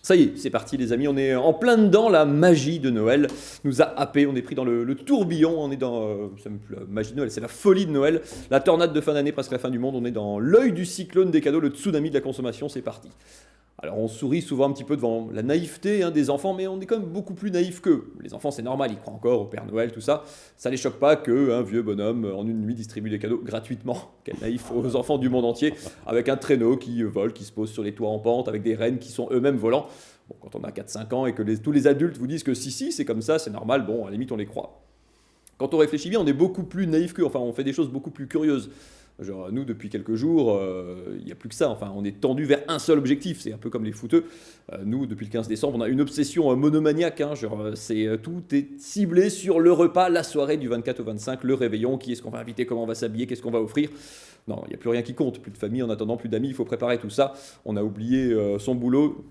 Ça y est, c'est parti les amis, on est en plein dedans, la magie de Noël nous a happés, on est pris dans le tourbillon, on est dans, c'est même plus la magie de Noël, c'est la folie de Noël, la tornade de fin d'année, presque la fin du monde, on est dans l'œil du cyclone des cadeaux, le tsunami de la consommation, c'est parti. Alors on sourit souvent un petit peu devant la naïveté des enfants, mais on est quand même beaucoup plus naïfs qu'eux. Les enfants c'est normal, ils croient encore au Père Noël, tout ça. Ça les choque pas qu'un vieux bonhomme en une nuit distribue des cadeaux gratuitement. Quel naïf aux enfants du monde entier, avec un traîneau qui vole, qui se pose sur les toits en pente, avec des rennes qui sont eux-mêmes volants. Bon, quand on a 4-5 ans et que tous les adultes vous disent que si, c'est comme ça, c'est normal, bon, à la limite on les croit. Quand on réfléchit bien, on est beaucoup plus naïf qu'eux, enfin on fait des choses beaucoup plus curieuses. Genre, nous, depuis quelques jours, il n'y a plus que ça. Enfin, on est tendu vers un seul objectif. C'est un peu comme les footeux. Nous, depuis le 15 décembre, on a une obsession monomaniaque. Tout est ciblé sur le repas, la soirée du 24 au 25, le réveillon. Qui est-ce qu'on va inviter, comment on va s'habiller, qu'est-ce qu'on va offrir. Non, il n'y a plus rien qui compte. Plus de famille, en attendant, plus d'amis. Il faut préparer tout ça. On a oublié son boulot.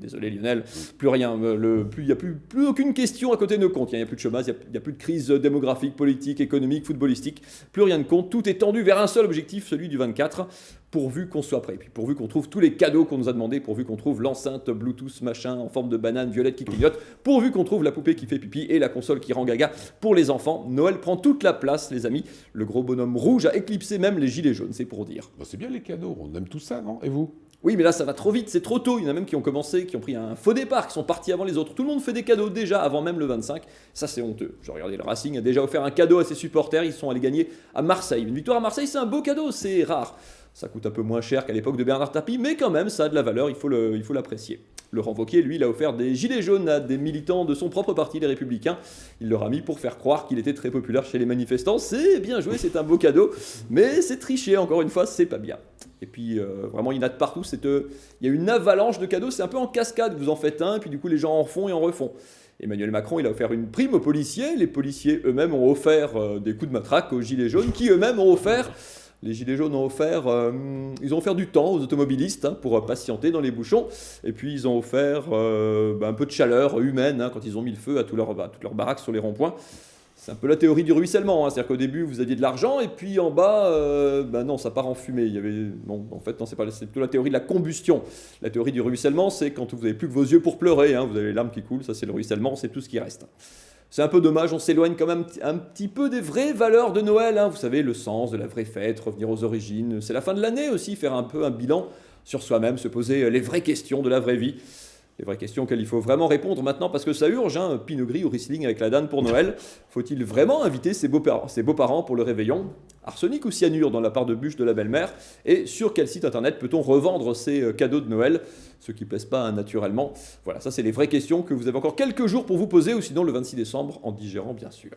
Désolé Lionel, plus rien, il n'y a plus aucune question à côté de nos comptes. Il n'y a plus de chômage, il n'y a plus de crise démographique, politique, économique, footballistique. Plus rien ne compte, tout est tendu vers un seul objectif, celui du 24, pourvu qu'on soit prêt. Puis pourvu qu'on trouve tous les cadeaux qu'on nous a demandé, pourvu qu'on trouve l'enceinte Bluetooth machin en forme de banane violette qui clignote, pourvu qu'on trouve la poupée qui fait pipi et la console qui rend gaga pour les enfants. Noël prend toute la place les amis. Le gros bonhomme rouge a éclipsé même les gilets jaunes, c'est pour dire. Bah, c'est bien les cadeaux, on aime tout ça, non? Et vous? Oui, mais là, ça va trop vite, c'est trop tôt. Il y en a même qui ont commencé, qui ont pris un faux départ, qui sont partis avant les autres. Tout le monde fait des cadeaux déjà avant même le 25. Ça, c'est honteux. J'ai regardé le Racing a déjà offert un cadeau à ses supporters. Ils sont allés gagner à Marseille. Une victoire à Marseille, c'est un beau cadeau, c'est rare. Ça coûte un peu moins cher qu'à l'époque de Bernard Tapie, mais quand même, ça a de la valeur, il faut l'apprécier. Laurent Wauquiez, lui, il a offert des gilets jaunes à des militants de son propre parti, les Républicains. Il leur a mis pour faire croire qu'il était très populaire chez les manifestants. C'est bien joué, c'est un beau cadeau, mais c'est triché, encore une fois, c'est pas bien. Et puis, vraiment, il y en a de partout. Il y a une avalanche de cadeaux, c'est un peu en cascade. Vous en faites un, et puis du coup, les gens en refont et en refont. Emmanuel Macron, il a offert une prime aux policiers. Les policiers eux-mêmes ont offert des coups de matraque aux gilets jaunes, qui eux-mêmes ont offert... Les gilets jaunes ont offert, ils ont offert du temps aux automobilistes pour patienter dans les bouchons. Et puis ils ont offert un peu de chaleur humaine quand ils ont mis le feu à toutes leurs baraques sur les ronds-points. C'est un peu la théorie du ruissellement. C'est-à-dire qu'au début, vous aviez de l'argent et puis en bas, non, ça part en fumée. C'est plutôt la théorie de la combustion. La théorie du ruissellement, c'est quand vous n'avez plus que vos yeux pour pleurer. Vous avez les larmes qui coulent, ça c'est le ruissellement, c'est tout ce qui reste. C'est un peu dommage, on s'éloigne quand même un petit peu des vraies valeurs de Noël. Vous savez, le sens de la vraie fête, revenir aux origines. C'est la fin de l'année aussi, faire un peu un bilan sur soi-même, se poser les vraies questions de la vraie vie. Les vraies questions auxquelles il faut vraiment répondre maintenant parce que ça urge, Pinot Gris ou Riesling avec la dinde pour Noël. Faut-il vraiment inviter ses beaux-parents pour le réveillon? Arsenic ou cyanure dans la part de bûche de la belle-mère? Et sur quel site internet peut-on revendre ces cadeaux de Noël? Ceux qui ne plaisent pas naturellement. Voilà, ça c'est les vraies questions que vous avez encore quelques jours pour vous poser ou sinon le 26 décembre en digérant bien sûr.